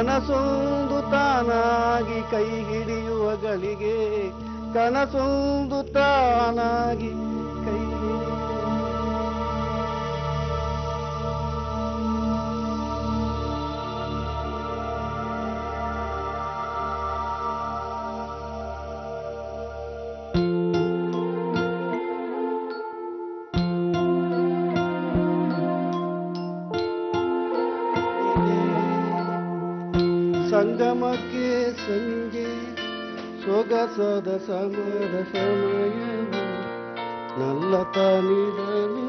ಕನಸೊಂದು ತಾನಾಗಿ ಕೈ ಹಿಡಿಯುವ ಗಳಿಗೆ ಕನಸೊಂದು ತಾನಾಗಿ ಕೈ ಸಂಗಮಕ್ಕೆ ಸಂಜೆ ಸೊಗಸದ ಸಮರ ಸಮಯವು ನಲ್ಲ ತಾನಿದನು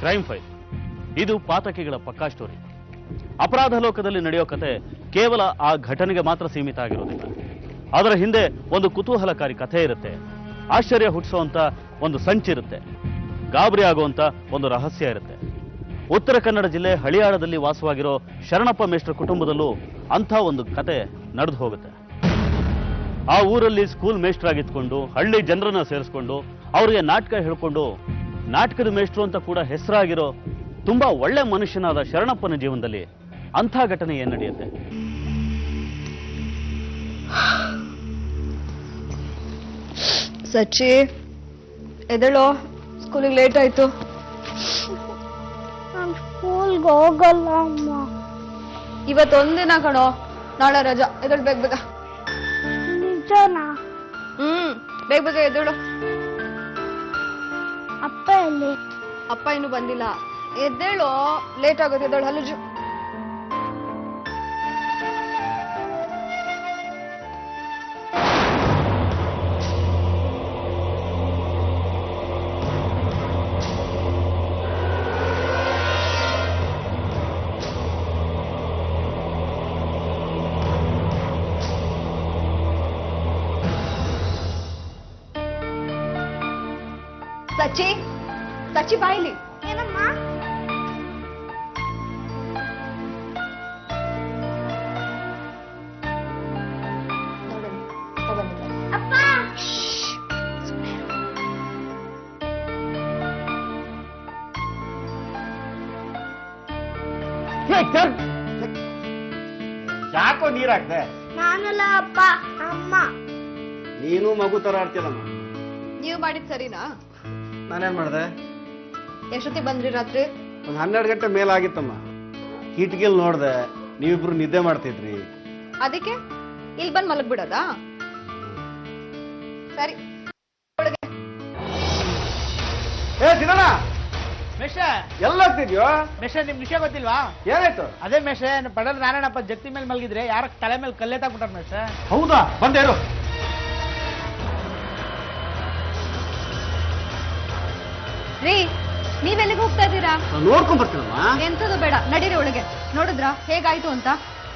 ಕ್ರೈಮ್ ಫೈಲ್. ಇದು ಪಾತಕಿಗಳ ಪಕ್ಕಾ ಸ್ಟೋರಿ. ಅಪರಾಧ ಲೋಕದಲ್ಲಿ ನಡೆಯೋ ಕತೆ ಕೇವಲ ಆ ಘಟನೆಗೆ ಮಾತ್ರ ಸೀಮಿತ ಆಗಿರೋದಿಲ್ಲ. ಅದರ ಹಿಂದೆ ಒಂದು ಕುತೂಹಲಕಾರಿ ಕಥೆ ಇರುತ್ತೆ, ಆಶ್ಚರ್ಯ ಹುಟ್ಟಿಸುವಂತ ಒಂದು ಸಂಚಿರುತ್ತೆ, ಗಾಬರಿ ಆಗುವಂತ ಒಂದು ರಹಸ್ಯ ಇರುತ್ತೆ. ಉತ್ತರ ಕನ್ನಡ ಜಿಲ್ಲೆ ಹಳಿಯಾಳದಲ್ಲಿ ವಾಸವಾಗಿರೋ ಶರಣಪ್ಪ ಮೇಷ್ಟ್ರ ಕುಟುಂಬದಲ್ಲೂ ಅಂಥ ಒಂದು ಕತೆ ನಡೆದು ಹೋಗುತ್ತೆ. ಆ ಊರಲ್ಲಿ ಸ್ಕೂಲ್ ಮೇಷ್ಟ್ರಾಗಿದ್ಕೊಂಡು ಹಳ್ಳಿ ಜನರನ್ನ ಸೇರಿಸ್ಕೊಂಡು ಅವರಿಗೆ ನಾಟಕ ಹೇಳ್ಕೊಂಡು ನಾಟಕದ ಮೇಷ್ಟ್ರು ಅಂತ ಕೂಡ ಹೆಸರಾಗಿರೋ ತುಂಬಾ ಒಳ್ಳೆ ಮನುಷ್ಯನಾದ ಶರಣಪ್ಪನ ಜೀವನದಲ್ಲಿ ಅಂಥ ಘಟನೆ ಏನ್ ನಡೆಯುತ್ತೆ? ಸಚ್ಚಿ ಎದಳೋ, ಸ್ಕೂಲಿಗೆ ಲೇಟ್ ಆಯ್ತು. ಸ್ಕೂಲ್ಗೆ ಹೋಗಲ್ಲ ಅಮ್ಮ. ಇವತ್ತೊಂದಿನ ಕಣೋ, ನಾಳೆ ರಜಾ. ಎದಳು ಬೇಗ ಬೇಗ. ನಿಜನಾ? ಬೇಗ ಬೇಗ ಎದಳು. ಅಪ್ಪ ಎಲ್ಲಿ? ಅಪ್ಪ ಇನ್ನು ಬಂದಿಲ್ಲ. ಎದ್ದೇಳು, ಲೇಟ್ ಆಗುತ್ತೆ. ಎದ್ದೇಳು ಹಲಜು. ಸಚ್ಚಿ, ಸಚ್ಚಿ ಬಾಯಿಲಿ. ಏನಮ್ಮ? ಅಪ್ಪ ಯಾಕೋ ನೀರ್ ಹಾಕ್ದೆ? ನಾನಲ್ಲ ಅಪ್ಪ, ಅಮ್ಮ. ನೀನು ಮಗು ತರ ಆಡ್ತಿಲ್ಲಮ್ಮ. ನೀವು ಮಾಡಿದ್ ಸರಿನಾ? ನಾನೇನ್ ಮಾಡ್ದೆ? ಎಷ್ಟೊತ್ತಿಗೆ ಬಂದ್ರಿ ರಾತ್ರಿ? ಒಂದ್ 12 ಗಂಟೆ ಮೇಲಾಗಿತ್ತಮ್ಮ. ಕಿಟಕಿಲ್ ನೋಡ್ದೆ, ನೀವಿಬ್ರು ನಿದ್ದೆ ಮಾಡ್ತಿದ್ರಿ. ಅದಕ್ಕೆ ಇಲ್ಲಿ ಬಂದ್ ಮಲಗ್ ಬಿಡೋದಾ? ಸರಿ. ಏ ಸಿನಣ್ಣ, ಮೇಷೆ ಎಲ್ಲ ಆಗ್ತಿದ್ಯೋ? ಮೇಷೆ ನಿಮ್ ವಿಷಯ ಗೊತ್ತಿಲ್ವಾ? ಏನಾಯ್ತು? ಅದೇ ಮೇಷೆ ಪಡಲ್ ನಾರಾಯಣಪ್ಪ ಜಗತಿ ಮೇಲೆ ಮಲಗಿದ್ರೆ ಯಾರ ತಲೆ ಮೇಲೆ ಕಲ್ಲೆತ್ತಾಕ್ಬಿಟ್ಟಾರ ಮೇಷೆ. ಹೌದಾ? ಬಂದೇರು. ರೀ, ನೀವೆಲ್ಲಿಗೆ ಹೋಗ್ತಾ ಇದ್ದೀರಾ? ನೋಡ್ಕೊಂಡ್ ಬರ್ತೀನಮ್ಮ. ಎಂತದು ಬೇಡ, ನಡೀರಿ ಒಳಗೆ. ನೋಡಿದ್ರಾ ಹೇಗಾಯ್ತು ಅಂತ?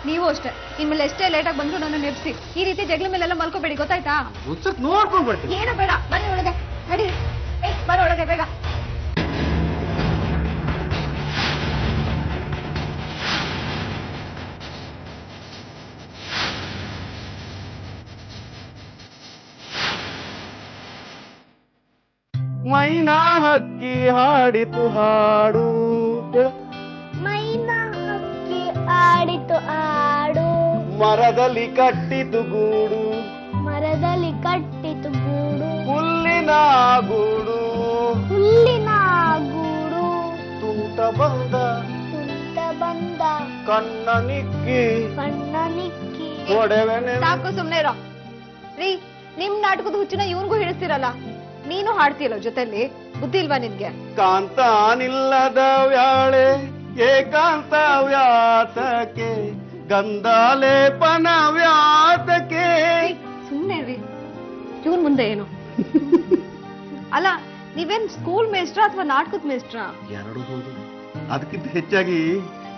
ನೀವು ಅಷ್ಟೇ, ಇನ್ಮೇಲೆ ಎಷ್ಟೇ ಲೇಟ್ ಆಗಿ ಬಂದ್ರು ನನ್ನ ನೆಪ್ಸಿ. ಈ ರೀತಿ ಜಗಳ ಮೇಲೆಲ್ಲ ಮಲ್ಕೋಬೇಡಿ, ಗೊತ್ತಾಯ್ತಾ? ಒಂದ್ಸತ್ ನೋಡ್ಕೊಂಡ್ ಬರ್ತೀನಿ. ಏನು ಬೇಡ, ಬನ್ನಿ ಒಳಗೆ. ನಡೀರಿ, ಬರೋ ಒಳಗೆ ಬೇಗ. ಮೈನಾ ಹಕ್ಕಿ ಹಾಡಿತು ಹಾಡು, ಮೈನಾ ಹಕ್ಕಿ ಆಡಿತು ಆಡು, ಮರದಲ್ಲಿ ಕಟ್ಟಿತು ಗೂಡು, ಮರದಲ್ಲಿ ಕಟ್ಟಿತು ಗೂಡು, ಹುಲ್ಲಿನ ಗೂಡು, ಹುಲ್ಲಿನ ಗೂಡು, ತುಂಟ ಬಂದ ತುಂಟ ಬಂದ ಕಣ್ಣ ನಿಕ್ಕಿ ಕಣ್ಣ ನಿಕ್ಕಿ ಒಡೆವೆನೆ. ಸಾಕು, ಸುಮ್ನೆ ಇರೋ. ರೀ, ನಿಮ್ ನಾಟಕದ ಹುಚ್ಚಿನ ಇವನ್ಗೂ ಹಿಡಿಸ್ತಿರಲ್ಲ. ನೀನು ಹಾಡ್ತೀಯಲ್ಲ ಜೊತೆಲಿ, ಬುದ್ಧಿ ಇಲ್ವಾ ನಿನ್ಗೆ? ಕಾಂತ ನಿಲ್ಲದ ವ್ಯಾಳೆ ಏಕಾಂತ ವ್ಯಾತಕ್ಕೆ, ಗಂಧಾಲೇಪನ ವ್ಯಾತಕ್ಕೆ. ಸುಮ್ನೆ ರೀ, ಇವನ್ ಮುಂದೆ ಏನು? ಅಲ್ಲ, ನೀವೇನ್ ಸ್ಕೂಲ್ ಮೇಸ್ಟ್ರಾ ಅಥವಾ ನಾಟಕದ ಮೇಸ್ಟ್ರಾ? ಎರಡು ಹೌದು. ಅದಕ್ಕಿಂತ ಹೆಚ್ಚಾಗಿ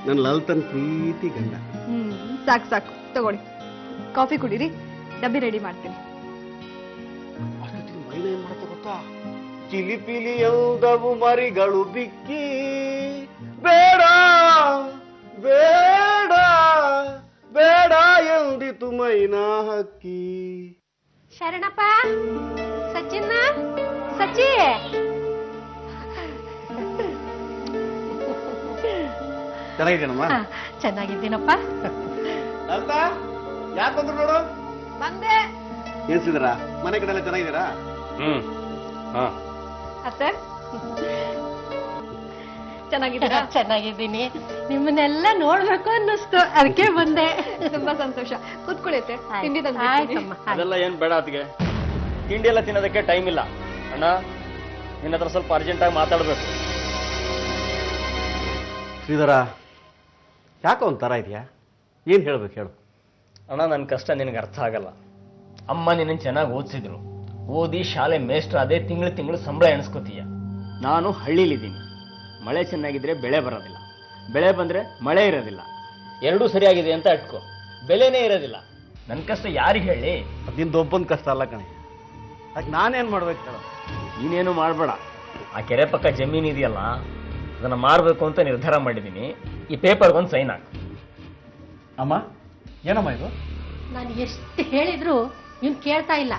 ನನ್ನ ಲಲಿತನ್ ಪ್ರೀತಿ ಗಂಡ. ಸಾಕು ಸಾಕು, ತಗೊಳ್ಳಿ ಕಾಫಿ ಕುಡೀರಿ, ಡಬ್ಬಿ ರೆಡಿ ಮಾಡ್ತೀನಿ. ಅಷ್ಟೊತ್ತಿಗೆ ಮೈನ ಏನ್ ಮಾಡ್ತಾ ಗೊತ್ತಾ? ಚಿಲಿಪಿಲಿ ಎಂದವು ಮರಿಗಳು ಬಿಕ್ಕಿ ಬೇಡ ಬೇಡ ಬೇಡ ಎಂದಿತು ಮೈನಾ ಹಕ್ಕಿ. ಶರಣಪ್ಪ, ಸಚಿನ್ನ, ಸಚಿ, ಚೆನ್ನಾಗಿದ್ದೇನಮ್ಮ? ಚೆನ್ನಾಗಿದ್ದೀನಪ್ಪ. ಲಲಿತಾ ಯಾಕೆ ಬಂದ್ರು ನೋಡು? ಬಂದೆ. ಏನ್ಸಿದ್ರ ಮನೆ ಕಡೆ ಎಲ್ಲ ಚೆನ್ನಾಗಿದ್ದೀರಾ? ಅತ್ತೆ ಚೆನ್ನಾಗಿದ್ದೀರಾ? ಚೆನ್ನಾಗಿದ್ದೀನಿ. ನಿಮ್ಮನ್ನೆಲ್ಲ ನೋಡ್ಬೇಕು ಅನ್ನಿಸ್ತು, ಅದಕ್ಕೆ ಬಂದೆ. ತುಂಬಾ ಸಂತೋಷ. ಕೂತ್ಕೊಳ್ಳುತ್ತೆ, ತಿಂಡಿ ಆಯ್ತಮ್ಮ. ಅದೆಲ್ಲ ಏನ್ ಬೇಡ ಅದಕ್ಕೆ. ತಿಂಡಿ ಎಲ್ಲ ತಿನ್ನೋದಕ್ಕೆ ಟೈಮ್ ಇಲ್ಲ ಅಣ್ಣ. ನಿನ್ನ ಹತ್ರ ಸ್ವಲ್ಪ ಅರ್ಜೆಂಟಾಗಿ ಮಾತಾಡ್ಬೇಕು. ಶ್ರೀಧರ, ಯಾಕೋ ಒಂಥರ ಇದೆಯಾ? ಏನ್ ಹೇಳ್ಬೇಕು ಹೇಳು. ಅಣ್ಣ, ನನ್ನ ಕಷ್ಟ ನಿನಗೆ ಅರ್ಥ ಆಗಲ್ಲ. ಅಮ್ಮ ನಿನ್ನ ಚೆನ್ನಾಗಿ ಓದಿಸಿದ್ರು, ಓದಿ ಶಾಲೆ ಮೇಸ್ಟ್ರ ಅದೇ ತಿಂಗಳು ಸಂಬಳ ಎಣಿಸ್ಕೋತೀಯ. ನಾನು ಹಳ್ಳಿಲಿದ್ದೀನಿ. ಮಳೆ ಚೆನ್ನಾಗಿದ್ರೆ ಬೆಳೆ ಬರೋದಿಲ್ಲ, ಬೆಳೆ ಬಂದ್ರೆ ಮಳೆ ಇರೋದಿಲ್ಲ. ಎರಡೂ ಸರಿಯಾಗಿದೆ ಅಂತ ಇಟ್ಕೋ, ಬೆಲೆನೇ ಇರೋದಿಲ್ಲ. ನನ್ನ ಕಷ್ಟ ಯಾರಿಗೆ ಹೇಳಿ? ನಿಂದೊಬ್ಬನ ಕಷ್ಟ ಅಲ್ಲ ಕಣೆ. ಅದಕ್ಕೆ ನಾನೇನ್ ಮಾಡ್ಬೇಕು ಹೇಳು? ನೀನೇನು ಮಾಡಬೇಡ. ಆ ಕೆರೆ ಪಕ್ಕ ಜಮೀನು ಇದೆಯಲ್ಲ, ಅದನ್ನು ಮಾರಬೇಕು ಅಂತ ನಿರ್ಧಾರ ಮಾಡಿದ್ದೀನಿ. ಈ ಪೇಪರ್ಗೊಂದು ಸೈನ್ ಹಾಕು. ಅಮ್ಮ, ಏನಮ್ಮ ಇದು? ನಾನು ಎಷ್ಟು ಹೇಳಿದ್ರು ಇವ್ನು ಕೇಳ್ತಾ ಇಲ್ಲ.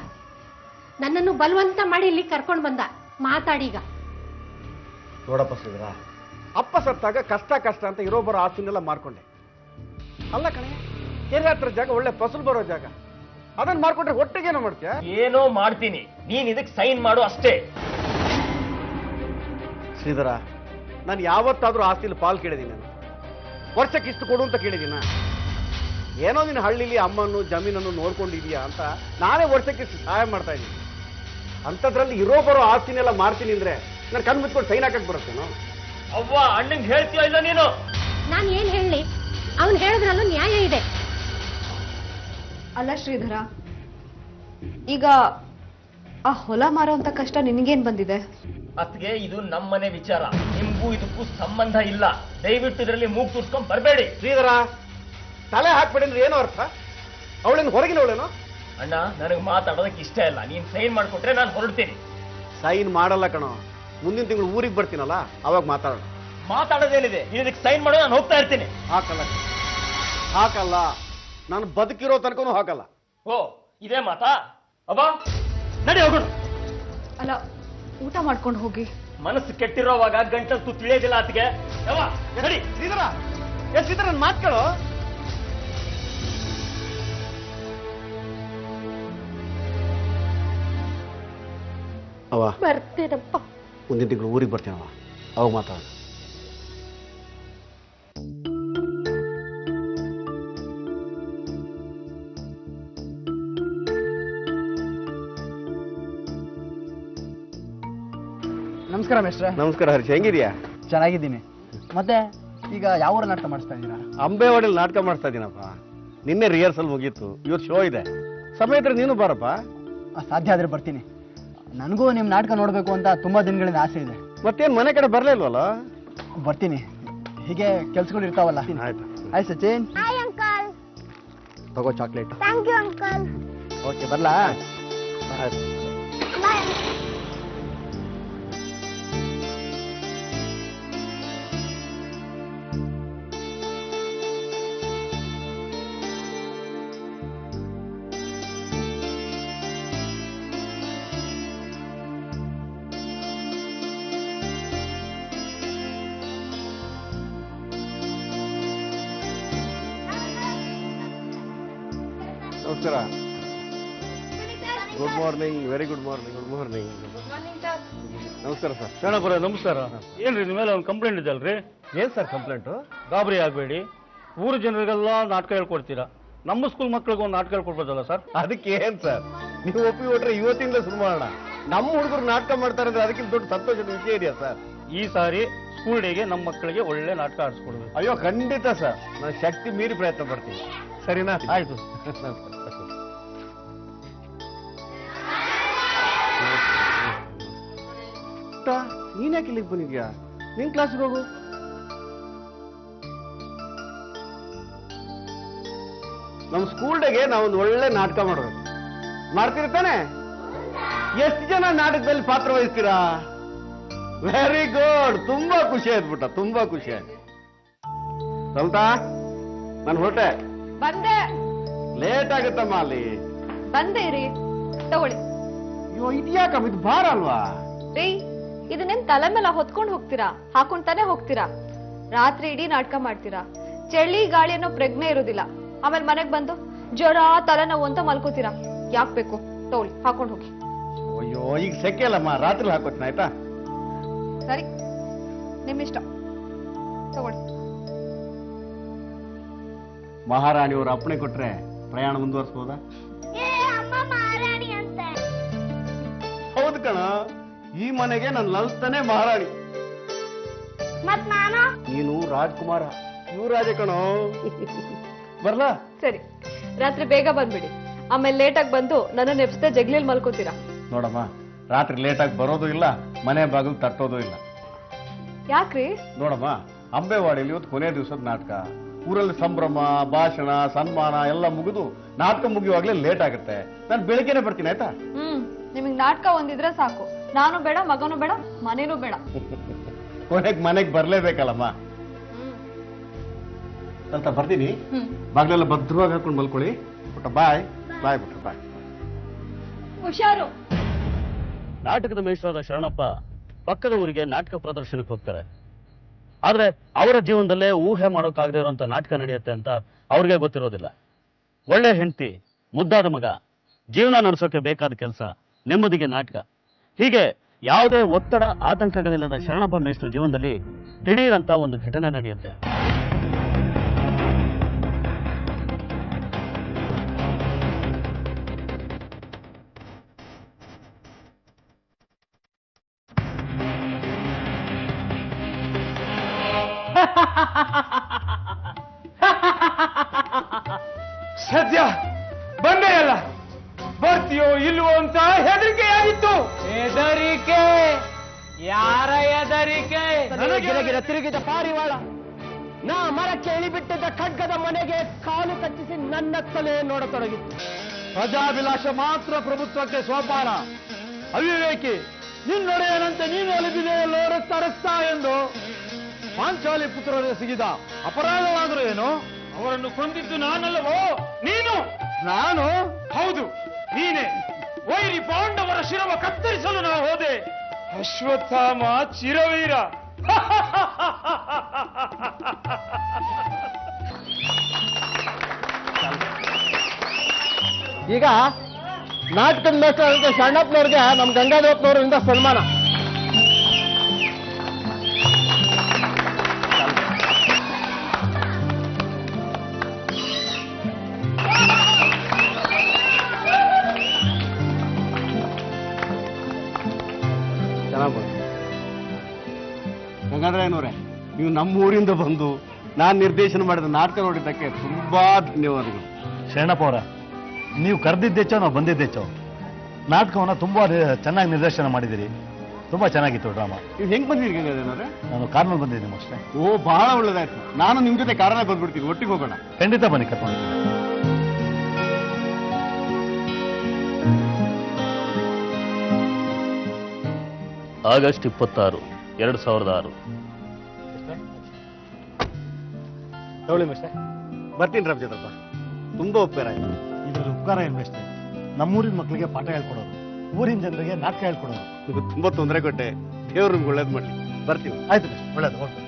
ನನ್ನನ್ನು ಬಲವಂತ ಮಾಡಿ ಇಲ್ಲಿ ಕರ್ಕೊಂಡು ಬಂದ. ಮಾತಾಡೀಗ. ನೋಡಪ್ಪ ಶ್ರೀಧರ, ಅಪ್ಪ ಸತ್ತಾಗ ಕಷ್ಟ ಕಷ್ಟ ಅಂತ ಇರೋಬ್ಬರ ಆಸ್ತಿನೆಲ್ಲ ಮಾರ್ಕೊಂಡೆ ಅಲ್ಲ ಕಣೆ. ಕೆರೆ ಹತ್ರ ಜಾಗ ಒಳ್ಳೆ ಫಸಲು ಬರೋ ಜಾಗ, ಅದನ್ನ ಮಾರ್ಕೊಂಡ್ರೆ ಒಟ್ಟಿಗೇನೋ ಮಾಡ್ತೀಯ? ಏನೋ ಮಾಡ್ತೀನಿ, ನೀನ್ ಇದಕ್ಕೆ ಸೈನ್ ಮಾಡು ಅಷ್ಟೇ. ಶ್ರೀಧರ, ನಾನು ಯಾವತ್ತಾದ್ರೂ ಆಸ್ತಿಲಿ ಪಾಲ್ ಕೇಳಿದ್ದೀನಿ? ನಾನು ವರ್ಷಕ್ಕೆ ಇಷ್ಟು ಕೊಡು ಅಂತ ಕೇಳಿದ್ದೀನ? ಏನೋ ನೀನು ಹಳ್ಳಿಲಿ ಅಮ್ಮನ್ನು ಜಮೀನನ್ನು ನೋಡ್ಕೊಂಡಿದೀಯಾ ಅಂತ ನಾನೇ ವರ್ಷಕ್ಕೆ ಇಷ್ಟು ಸಹಾಯ ಮಾಡ್ತಾ ಇದ್ದೀನಿ. ಅಂಥದ್ರಲ್ಲಿ ಇರೋ ಬರೋ ಆಸ್ತಿನೆಲ್ಲ ಮಾರ್ತೀನಿ ಅಂದ್ರೆ ನಾನು ಕಣ್ಣು ಮುಚ್ಕೊಂಡು ಸೈನ್ ಹಾಕಕ್ ಬರುತ್ತೇನೋ? ಅವ್ವ, ಅಣ್ಣಂಗೆ ಹೇಳ್ತೀಯ ಇಲ್ಲ ನೀನು? ನಾನು ಏನ್ ಹೇಳಿ? ಅವನು ಹೇಳಿದ್ರಲ್ಲೂ ನ್ಯಾಯ ಇದೆ. ಅಲ್ಲ ಶ್ರೀಧರ, ಈಗ ಆ ಹೊಲ ಮಾರೋಂತ ಕಷ್ಟ ನಿನಗೇನ್ ಬಂದಿದೆ? ಅತ್ಗೆ, ಇದು ನಮ್ಮನೆ ವಿಚಾರ, ನಿಮ್ಗೂ ಇದಕ್ಕೂ ಸಂಬಂಧ ಇಲ್ಲ. ದಯವಿಟ್ಟು ಇದರಲ್ಲಿ ಮೂಗ್ ತುರ್ಸ್ಕೊಂಡ್ ಬರಬೇಡಿ. ಶ್ರೀಧರ, ತಲೆ ಹಾಕ್ಬೇಡಿ ಅಂದ್ರೆ ಏನೋ ಅರ್ಥ? ಅವಳೇನು ಹೊರಗಿನವಳೇನೋ? ಅಣ್ಣ, ನನಗೆ ಮಾತಾಡೋದಕ್ಕೆ ಇಷ್ಟ ಇಲ್ಲ. ನೀನ್ ಸೈನ್ ಮಾಡ್ಕೊಟ್ರೆ ನಾನು ಹೊರಡ್ತೀನಿ. ಸೈನ್ ಮಾಡಲ್ಲ ಕಣೋ. ಮುಂದಿನ ತಿಂಗಳು ಊರಿಗೆ ಬರ್ತೀನಲ್ಲ, ಅವಾಗ ಮಾತಾಡೋಣ. ಮಾತಾಡೋದೇನಿದೆ? ನೀನ್ ಇದಕ್ಕೆ ಸೈನ್ ಮಾಡೋ, ನಾನು ಹೋಗ್ತಾ ಇರ್ತೀನಿ. ಹಾಕಲ್ಲ ಹಾಕಲ್ಲ, ನಾನು ಬದುಕಿರೋ ತನಕನೂ ಹಾಕಲ್ಲ. ಓ, ಇದೇ ಮಾತಾ? ಅಬ್ಬಾ, ನಡಿ ಹೋಗೋಣ. ಅಲ್ಲ, ಊಟ ಮಾಡ್ಕೊಂಡು ಹೋಗಿ. ಮನಸ್ಸು ಕೆಟ್ಟಿರೋವಾಗ ಗಂಟಲು ತಿಳಿಯೋದಿಲ್ಲ ಅತ್ಗೆ. ಯವ್ವ, ನಡಿ. ಶ್ರೀಧರ, ಶ್ರೀಧರ, ನನ್ನ ಮಾತು ಕೇಳು. ಅವ ಬರ್ತೇನಪ್ಪ. ಮುಂದಿನ ತಿಂಗಳು ಊರಿಗೆ ಬರ್ತೀನವ, ಅವಾಗ ಮಾತಾಡೋಣ. ನಮಸ್ಕಾರ ಮೇಷ್ಟ್ರೆ. ನಮಸ್ಕಾರ ಹರೀಶ್, ಹೆಂಗಿದ್ಯಾ? ಚೆನ್ನಾಗಿದ್ದೀನಿ. ಮತ್ತೆ ಈಗ ಯಾವ ಊರ ನಾಟಕ ಮಾಡಿಸ್ತಾ ಇದ್ದೀರಾ? ಅಂಬೇವಾಡಿಲಿ ನಾಟಕ ಮಾಡ್ತಾ ಇದ್ದೀನಪ್ಪ. ನಿನ್ನೆ ರಿಹರ್ಸಲ್ ಮುಗೀತು, ಇವತ್ತು ಶೋ ಇದೆ. ಸಮಯ ಇದ್ರೆ ನೀನು ಬಾರಪ್ಪ. ಸಾಧ್ಯ ಆದ್ರೆ ಬರ್ತೀನಿ. ನನಗೂ ನಿಮ್ಮ ನಾಟಕ ನೋಡಬೇಕು ಅಂತ ತುಂಬಾ ದಿನಗಳಿಂದ ಆಸೆ ಇದೆ. ಮತ್ತೇನ್ ಮನೆ ಕಡೆ ಬರ್ಲೇ ಇಲ್ವಲ್ಲ? ಬರ್ತೀನಿ. ಹೀಗೆ ಕೆಲ್ಸಗಳು ಇರ್ತಾವಲ್ಲ. ಆಯ್ತು. Hi Sachin, hi uncle. ತಗೋ chocolate. Thank you uncle. Okay, ಬರ್ಲಾ? ಆಯ್ತು. ಬಾಯ್. ನಮಸ್ಕಾರ. Good morning. Very good morning. Good morning. ನಮಸ್ಕಾರ ಸರ್. ಶರಣಪ್ಪರ ನಮಸ್ಕಾರ. ಏನ್ರಿ ನಿಮ್ಮ ಮೇಲೆ ಒಂದು ಕಂಪ್ಲೇಂಟ್ ಇದೆ ಅಲ್ರಿ? ಏನ್ ಸರ್ ಕಂಪ್ಲೇಂಟು? ಗಾಬರಿ ಆಗಬೇಡಿ. ಊರು ಜನರಿಗೆಲ್ಲ ನಾಟಕ ಹೇಳ್ಕೊಡ್ತೀರಾ, ನಮ್ಮ ಸ್ಕೂಲ್ ಮಕ್ಕಳಿಗೆ ಒಂದು ನಾಟಕ ಹೇಳ್ಕೊಡ್ಬೋದಲ್ಲ ಸರ್? ಅದಕ್ಕೆ ಏನ್ ಸರ್, ನೀವು ಒಪ್ಪಿಕೊಟ್ರೆ ಇವತ್ತಿಂದ ಶುರು ಮಾಡೋಣ. ನಮ್ಮ ಹುಡುಗರು ನಾಟಕ ಮಾಡ್ತಾರೆ ಅಂದ್ರೆ ಅದಕ್ಕಿಂತ ದೊಡ್ಡ ಸಂತೋಷದ ವಿಷಯ ಇದೆಯಾ ಸರ್? ಈ ಸಾರಿ ಸ್ಕೂಲ್ ಡೇಗೆ ನಮ್ಮ ಮಕ್ಕಳಿಗೆ ಒಳ್ಳೆ ನಾಟಕ ಆಡಿಸ್ಕೊಡ್ಬೇಕು. ಅಯ್ಯೋ ಖಂಡಿತ ಸರ್, ನಾನು ಶಕ್ತಿ ಮೀರಿ ಪ್ರಯತ್ನ ಪಡ್ತೀನಿ. ಸರಿನಾ? ಆಯ್ತು. ನೀನ್ ಯಾಕೆ ಇಲ್ಲಿಗೆ ಬಂದಿದ್ಯಾ? ನಿನ್ ಕ್ಲಾಸ್ಗೆ ಹೋಗು. ನಮ್ಮ ಸ್ಕೂಲ್ ಡೇಗೆ ನಾವೊಂದು ಒಳ್ಳೆ ನಾಟಕ ಮಾಡಬೇಕು. ಮಾಡ್ತೀರಿ ತಾನೆ? ಎಷ್ಟು ಜನ ನಾಟಕದಲ್ಲಿ ಪಾತ್ರ ವಹಿಸ್ತೀರಾ? Very good. ತುಂಬಾ ಖುಷಿ ಆಯ್ತು, ತುಂಬಾ ಖುಷಿ ಆಯ್ತು. ಸಲ್ತಾ, ನಾನು ಹೊರಟೆ. ಬಂದೆ ಲೇಟ್ ಆಗುತ್ತಮ್ಮ ಅಲ್ಲಿ. ಬಂದೆ ರೀ, ತಗೊಳ್ಳಿ. ಅಯ್ಯೋ, ಇದ್ಯಾಕಮ್ಮ, ಇದು ಭಾರ ಅಲ್ವಾ? ರೀ, ಇದನ್ನೇನ್ ತಲೆ ಮೇಲೆ ಹೊತ್ಕೊಂಡು ಹೋಗ್ತೀರಾ? ಹಾಕೊಂಡ್ತಾನೆ ಹೋಗ್ತೀರಾ? ರಾತ್ರಿ ಇಡೀ ನಾಟಕ ಮಾಡ್ತೀರಾ. ಚಳಿ ಗಾಳಿ ಅನ್ನೋ ಪ್ರಜ್ಞೆ ಇರೋದಿಲ್ಲ. ಆಮೇಲೆ ಮನೆಗ್ ಬಂದು ಜ್ವರ ತಲೆನೋವು ಅಂತ ಮಲ್ಕೋತೀರಾ. ಯಾಕ್ ಬೇಕು? ತಗೊಳ್ಳಿ, ಹಾಕೊಂಡ್ ಹೋಗಿ. ಅಯ್ಯೋ, ಈಗ ಸೆಕೆ ಅಲ್ಲಮ್ಮ, ರಾತ್ರಿ ಹಾಕೋತೀನಿ ಆಯ್ತಾ? ಸರಿ, ನಿಮ್ಮಿಷ್ಟ, ತಗೊಳ್ಳಿ. ಮಹಾರಾಣಿಯವರು ಅಪ್ಪಣೆ ಕೊಟ್ರೆ ಪ್ರಯಾಣ ಮುಂದುವರಿಸಬಹುದಾ? ಅಮ್ಮ ಮಹಾರಾಣಿ ಅಂತ. ಹೌದು ಕಣ, ಈ ಮನೆಗೆ ನನ್ನ ಲಲ್ತಾನೆ ಮಹಾರಾಣಿ. ಮತ್ ನಾನು ನೀನು ರಾಜ್ಕುಮಾರ, ಯುವರಾಜ ಕಣೋ. ಬರ್ಲಾ? ಸರಿ, ರಾತ್ರಿ ಬೇಗ ಬಂದ್ಬಿಡಿ. ಆಮೇಲೆ ಲೇಟಾಗಿ ಬಂದು ನನ್ನ ನೆಪ್ಸ್ದೆ ಜಗ್ಲಿಲ್ ಮಲ್ಕೋತೀರಾ. ನೋಡಮ್ಮ, ರಾತ್ರಿ ಲೇಟಾಗಿ ಬರೋದು ಇಲ್ಲ, ಮನೆ ಬಾಗಿಲು ತಟ್ಟೋದು ಇಲ್ಲ. ಯಾಕ್ರಿ? ನೋಡಮ್ಮ, ಅಂಬೆವಾಡಿಯಲ್ಲಿ ಇವತ್ತು ಕೊನೆ ದಿವಸದ ನಾಟಕ. ಊರಲ್ಲಿ ಸಂಭ್ರಮ, ಭಾಷಣ, ಸನ್ಮಾನ ಎಲ್ಲ ಮುಗಿದು ನಾಟಕ ಮುಗಿಯುವಾಗ್ಲೇ ಲೇಟ್ ಆಗುತ್ತೆ. ನಾನು ಬೆಳಿಗ್ಗೆನೆ ಬರ್ತೀನಿ ಆಯ್ತಾ? ನಿಮಗ್ ನಾಟಕ ಒಂದಿದ್ರೆ ಸಾಕು. ನಾನು ಬೇಡ, ಮಗನೂ ಬೇಡ, ಮನೇನೂ ಬೇಡ. ಕೊನೆಗೆ ಮನೆಗೆ ಬರ್ಲೇಬೇಕಲ್ಲಮ್ಮ. ಅಂತ ಬರ್ತೀನಿ. ಬಾಗ್ಲೆಲ್ಲ ಭದ್ರವಾಗಿ ಹಾಕೊಂಡು ಮಲ್ಕೊಳ್ಳಿ. ಪುಟ್ಟ ಬಾಯ್ ಬಾಯ್. ಪುಟ್ಟ ಬಾಯ್. ಹುಷಾರು. ನಾಟಕದ ಮೇಷ್ಟ್ರಾದ ಶರಣಪ್ಪ ಪಕ್ಕದ ಊರಿಗೆ ನಾಟಕ ಪ್ರದರ್ಶನಕ್ಕೆ ಹೋಗ್ತಾರೆ. ಆದ್ರೆ ಅವರ ಜೀವನದಲ್ಲೇ ಊಹೆ ಮಾಡೋಕ್ಕಾಗದೇ ಇರುವಂತ ನಾಟಕ ನಡೆಯುತ್ತೆ ಅಂತ ಅವ್ರಿಗೆ ಗೊತ್ತಿರೋದಿಲ್ಲ. ಒಳ್ಳೆ ಹೆಂಡತಿ, ಮುದ್ದಾದ ಮಗ, ಜೀವನ ನಡೆಸೋಕೆ ಬೇಕಾದ ಕೆಲಸ, ನೆಮ್ಮದಿಗೆ ನಾಟಕ, ಹೀಗೆ ಯಾವುದೇ ಒತ್ತಡ ಆತಂಕಗಳಿಲ್ಲದ ಶರಣಪ್ಪ ಮೇಷ್ಟ್ರ ಜೀವನದಲ್ಲಿ ದಿಢೀರಂತ ಒಂದು ಘಟನೆ ನಡೆಯುತ್ತೆ. ಸದ್ಯ ಬಂದೇ ಅಲ್ಲ, ಬರ್ತೀಯೋ ಇಲ್ವೋ ಅಂತ ಹೆದರಿಕೆ ಆಗಿತ್ತು. ಹೆದರಿಕೆ? ಯಾರ ಹೆದರಿಕೆ? ತಿರುಗಿದ ಪಾರಿವಾಳ ನಾ ಮರಕ್ಕೆ ಇಳಿಬಿಟ್ಟಿದ್ದ ಖಡ್ಗದ ಮನೆಗೆ ಕಾಲು ಕಚ್ಚಿಸಿ ನನ್ನ ತಲೆ ನೋಡತೊಡಗಿತ್ತು. ಪ್ರಜಾಭಿಲಾಷ ಮಾತ್ರ ಪ್ರಭುತ್ವಕ್ಕೆ ಸೋಪಾನ. ಅವಿವೇಕಿ, ನಿನ್ನೊಡೆಯನಂತೆ ನೀನು ಅಲಿಬಿದೆಯಲ್ಲೋ ರಸ್ತಾ ಎಂದು ಪಾಂಚಾಲಿ ಪುತ್ರರೇ ಸಿಗಿದ ಅಪರಾಧವಾದರೂ ಏನು? ಅವರನ್ನು ಕೊಂದಿದ್ದು ನಾನಲ್ಲವೋ? ನೀನು? ನಾನು? ಹೌದು, ನೀನೇ. ವೈರಿ ಪಾಂಡವರ ಶಿರವ ಕತ್ತರಿಸಲು ನಾ ಹೋದೆ. ಅಶ್ವತ್ಥಾಮ ಚಿರವೀರ. ಈಗ ನಾಟಕದ ಮೇಷ್ಟ್ರ ಶರಣಪ್ಪನವ್ರಿಗೆ ನಮ್ಮ ಗಂಗಾಧರಪ್ಪನವರಿಂದ ಸನ್ಮಾನ. ಗಂಗಾಧರಯ್ಯನವರೇ, ನೀವು ನಮ್ಮ ಊರಿಂದ ಬಂದು ನಾನು ನಿರ್ದೇಶನ ಮಾಡಿದ ನಾಟಕ ನೋಡಿದ್ದಕ್ಕೆ ತುಂಬಾ ಧನ್ಯವಾದಗಳು. ಶರಣಪ್ಪ ಅವರ, ನೀವು ಕರೆದಿದ್ದೆಚ್ಚೋ ನಾವು ಬಂದಿದ್ದೆಚ್ಚೋ, ನಾಟಕವನ್ನ ತುಂಬಾ ಚೆನ್ನಾಗಿ ನಿರ್ದೇಶನ ಮಾಡಿದಿರಿ. ತುಂಬಾ ಚೆನ್ನಾಗಿತ್ತು ಡ್ರಾಮಾ. ನೀವು ಹೆಂಗ್ ಬಂದಿರಿ ಗಂಗಾಧರಯ್ಯನವರೇ? ನಾನು ಕಾರ್ನಲ್ಲಿ ಬಂದಿದ್ದೀನಿ ಅಷ್ಟೇ. ಓ, ಬಹಳ ಒಳ್ಳೇದಾಯ್ತು. ನಾನು ನಿಮ್ ಜೊತೆ ಕಾರಣ ಬಂದ್ಬಿಡ್ತೀನಿ, ಒಟ್ಟಿಗೆ ಹೋಗೋಣ. ಖಂಡಿತ ಬನ್ನಿ, ಕರ್ಕೊಂಡು. ಆಗಸ್ಟ್ 26, 2006. ತಗೊಳ್ಳಿ ಮಿಸ್ಟರ್. ಬರ್ತೀನಿ ರಾಮಚಂದ್ರಪ್ಪ. ತುಂಬಾ ಉಪಕಾರ ಆಯ್ತು. ಇದ್ರಲ್ಲಿ ಉಪಕಾರ ಏನು ಮಿಸ್ಟರ್? ನಮ್ಮೂರಿನ ಮಕ್ಕಳಿಗೆ ಪಾಠ ಹೇಳ್ಕೊಡೋರು, ಊರಿನ ಜನರಿಗೆ ನಾಟಕ ಹೇಳ್ಕೊಡೋರು. ನೀವು ತುಂಬಾ ತೊಂದರೆ ಕೊಟ್ಟೆ. ದೇವ್ರು ನಿಮ್ಗೆ ಒಳ್ಳೇದು ಮಾಡ್ಲಿ. ಬರ್ತೀವಿ. ಆಯ್ತು ಮಿಸ್ಟರ್, ಒಳ್ಳೇದು, ಹೊರಟು.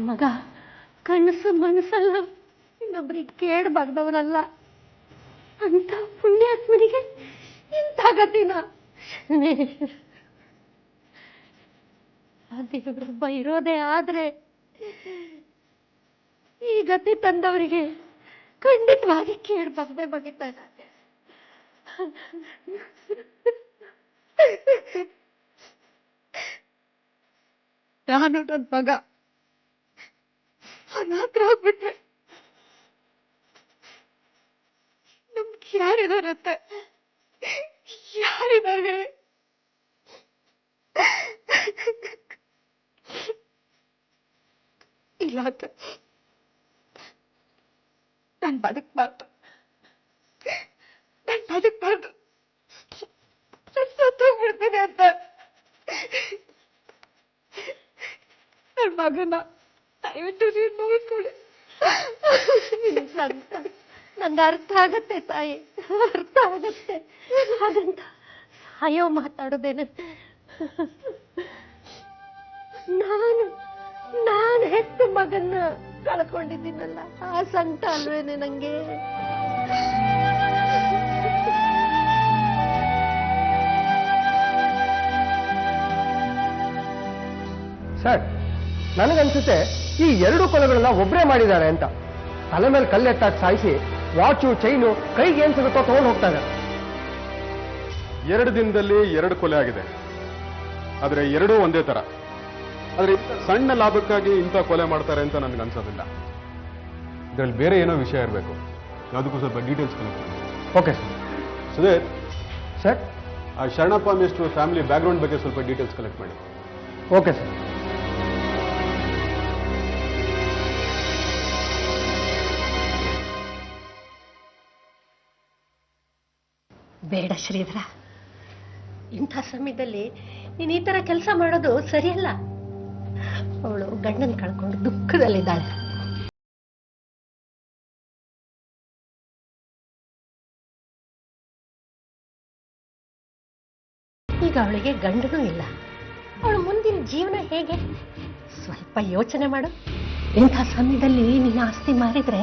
ಮಗ ಕನಸು ಮನಸ್ಸಲ್ಲ, ಇನ್ನೊಬ್ರಿಗೆ ಕೇಡ್ ಬಾಗ್ದವನಲ್ಲ. ಅಂತ ಪುಣ್ಯಾತ್ಮನಿಗೆ ಇಂಥ ಗತಿನ ದೇವರೊಬ್ಬ ಇರೋದೇ ಆದ್ರೆ ಈ ಗತಿ ತಂದವರಿಗೆ ಖಂಡಿತವಾಗಿ ಕೇಳ್ಬಾರ್ದೆ ಬಗಿತಾನೆ. ನಾನು ನನ್ನ ಮಗ ಅನಾಥರಾಗ್ಬಿಟ್ರೆ ನಮ್ಗೆ ಯಾರಿದಾರತ್ತೆ? ಯಾರಿದ್ದಾರೆ? ಇಲ್ಲ ಅಂತ ನಾನು ಬದುಕ್ಬಾರ್ದು, ನಾನು ಬದುಕ್ಬಾರ್ದು, ನಾನು ಸತ್ತೋಗ್ಬಿಡ್ತೀನಿ ಅಂತ ನನ್ನ ಮಗನ ದಯವಿಟ್ಟು ನೀನು ನೋಡ್ಕೊಳ್ಳಿ. ನಂಗೆ ಅರ್ಥ ಆಗತ್ತೆ ತಾಯಿ, ಅರ್ಥ ಆಗತ್ತೆ. ಹಾಗಂತ ಅಯ್ಯೋ ಮಾತಾಡೋದೇನೆ. ನಾನು ಹೆತ್ತ ಮಗನ್ನ ಕಳ್ಕೊಂಡಿದ್ದೀನಲ್ಲ, ಆ ಸಂಕಟ ಅಲ್ವೇನೆ ನಂಗೆ. ಸರ್, ನನಗನ್ಸುತ್ತೆ ಈ 2 ಕೊಲೆಗಳನ್ನ ಒಬ್ಬರೇ ಮಾಡಿದ್ದಾರೆ ಅಂತ. ತಲೆ ಮೇಲೆ ಕಲ್ಲೆತ್ತಾಗಿ ಸಾಯಿಸಿ ವಾಚು ಚೈನು ಕೈಗೆ ಏನ್ ಸಿಗುತ್ತೋ ತಗೊಂಡು ಹೋಗ್ತಾ ಇದ್ದಾರೆ. 2 ದಿನದಲ್ಲಿ 2 ಕೊಲೆ ಆಗಿದೆ, ಆದರೆ 2 ಒಂದೇ ತರ. ಆದ್ರೆ ಸಣ್ಣ ಲಾಭಕ್ಕಾಗಿ ಇಂಥ ಕೊಲೆ ಮಾಡ್ತಾರೆ ಅಂತ ನನ್ಗೆ ಅನ್ಸೋದಿಲ್ಲ. ಇದರಲ್ಲಿ ಬೇರೆ ಏನೋ ವಿಷಯ ಇರಬೇಕು. ಯಾವುದಕ್ಕೂ ಸ್ವಲ್ಪ ಡೀಟೇಲ್ಸ್ ಕಲೆಕ್ಟ್ ಮಾಡಿ. Okay Sudhir sir. ಆ ಶರಣಪ್ಪ ಮೇಷ್ಟ್ರು ಫ್ಯಾಮಿಲಿ ಬ್ಯಾಕ್ಗ್ರೌಂಡ್ ಬಗ್ಗೆ ಸ್ವಲ್ಪ ಡೀಟೇಲ್ಸ್ ಕಲೆಕ್ಟ್ ಮಾಡಿ. Okay sir. ಬೇಡ ಶ್ರೀಧರ, ಇಂಥ ಸಮಯದಲ್ಲಿ ನೀನು ಈ ತರ ಕೆಲಸ ಮಾಡೋದು ಸರಿಯಲ್ಲ. ಅವಳು ಗಂಡನ್ ಕಳ್ಕೊಂಡು ದುಃಖದಲ್ಲಿದ್ದಾಳೆ. ಈಗ ಅವಳಿಗೆ ಗಂಡನೂ ಇಲ್ಲ. ಅವಳು ಮುಂದಿನ ಜೀವನ ಹೇಗೆ? ಸ್ವಲ್ಪ ಯೋಚನೆ ಮಾಡು. ಇಂಥ ಸಮಯದಲ್ಲಿ ನೀನು ಆಸ್ತಿ ಮಾರಿದ್ರೆ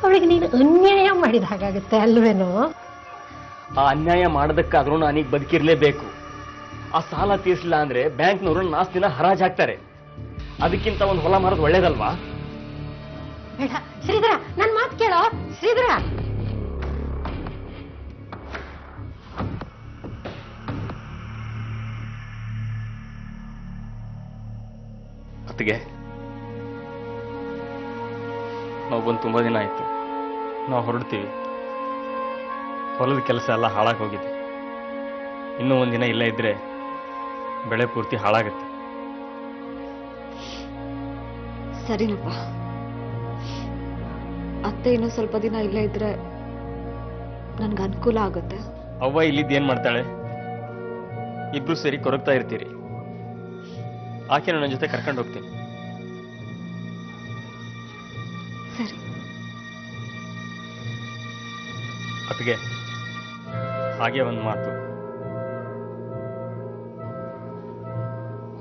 ಅವಳಿಗೆ ನೀನು ಅನ್ಯಾಯ ಮಾಡಿದ ಹಾಗಾಗುತ್ತೆ ಅಲ್ವೇನೋ? ಆ ಅನ್ಯಾಯ ಮಾಡೋದಕ್ಕಾದ್ರೂ ನಾನೀಗ ಬದುಕಿರ್ಲೇಬೇಕು. ಆ ಸಾಲ ತೀರ್ಸಲಿಲ್ಲ ಅಂದ್ರೆ ಬ್ಯಾಂಕ್ನವರು ನನ್ನ ಆಸ್ತಿನ ಹರಾಜ್ ಹಾಕ್ತಾರೆ. ಅದಕ್ಕಿಂತ ಒಂದು ಹೊಲ ಮಾರೋದು ಒಳ್ಳೇದಲ್ವಾ? ಬೇಡ ಶ್ರೀಧರ, ನನ್ ಮಾತು ಕೇಳೋ ಶ್ರೀಧರ. ಅತ್ತಿಗೆ, ನಾವು ಬಂದು ತುಂಬಾ ದಿನ ಆಯ್ತು. ನಾವು ಹೊರಡ್ತೀವಿ. ಹೊಲದ ಕೆಲಸ ಎಲ್ಲ ಹಾಳಾಗಿ ಹೋಗಿದೆ. ಇನ್ನೂ ಒಂದಿನ ಇಲ್ಲ ಇದ್ರೆ ಬೆಳೆ ಪೂರ್ತಿ ಹಾಳಾಗುತ್ತೆ. ಸರಿನಪ್ಪ, ಅತ್ತೆ ಇನ್ನೂ ಸ್ವಲ್ಪ ದಿನ ಇಲ್ಲೇ ಇದ್ರೆ ನನ್ಗೆ ಅನುಕೂಲ ಆಗುತ್ತೆ. ಅವ್ವ ಇಲ್ಲಿದ್ದು ಏನ್ ಮಾಡ್ತಾಳೆ? ಇಬ್ರು ಸೇರಿ ಕೊರಗ್ತಾ ಇರ್ತೀರಿ. ಆಕೆ ನನ್ನ ಜೊತೆ ಕರ್ಕೊಂಡು ಹೋಗ್ತೀನಿ. ಸರಿ. ಅತ್ತಿಗೆ, ಹಾಗೆ ಒಂದು ಮಾತು.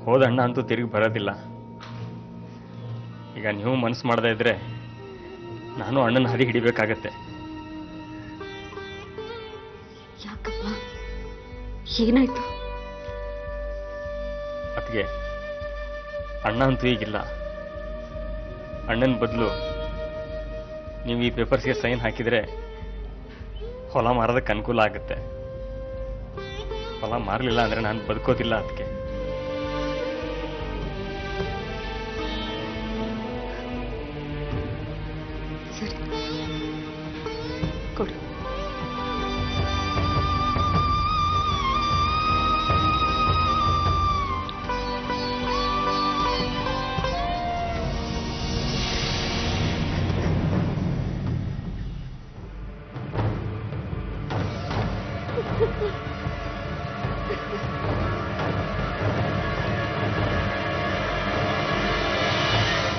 ಹೋದಣ್ಣ ಅಂತೂ ತಿರುಗಿ ಬರೋದಿಲ್ಲ. ಈಗ ನೀವು ಮನಸ್ಸು ಮಾಡದೇ ಇದ್ರೆ ನಾನು ಅಣ್ಣನ ಹರಿ ಹಿಡಿಬೇಕಾಗತ್ತೆ. ಯಾಕಪ್ಪ, ಏನಾಯ್ತು? ಅತ್ತಿಗೆ, ಅಣ್ಣ ಅಂತೂ ಈಗಿಲ್ಲ. ಅಣ್ಣನ ಬದಲು ನೀವು ಈ ಪೇಪರ್ಸ್ಗೆ ಸೈನ್ ಹಾಕಿದ್ರೆ ಹೊಲ ಮಾರೋದಕ್ಕೆ ಅನುಕೂಲ ಆಗುತ್ತೆ. ಹೊಲ ಮಾರಲಿಲ್ಲ ಅಂದ್ರೆ ನಾನು ಬದುಕೋದಿಲ್ಲ. ಅದಕ್ಕೆ ಸರಿ ಕೊಡು.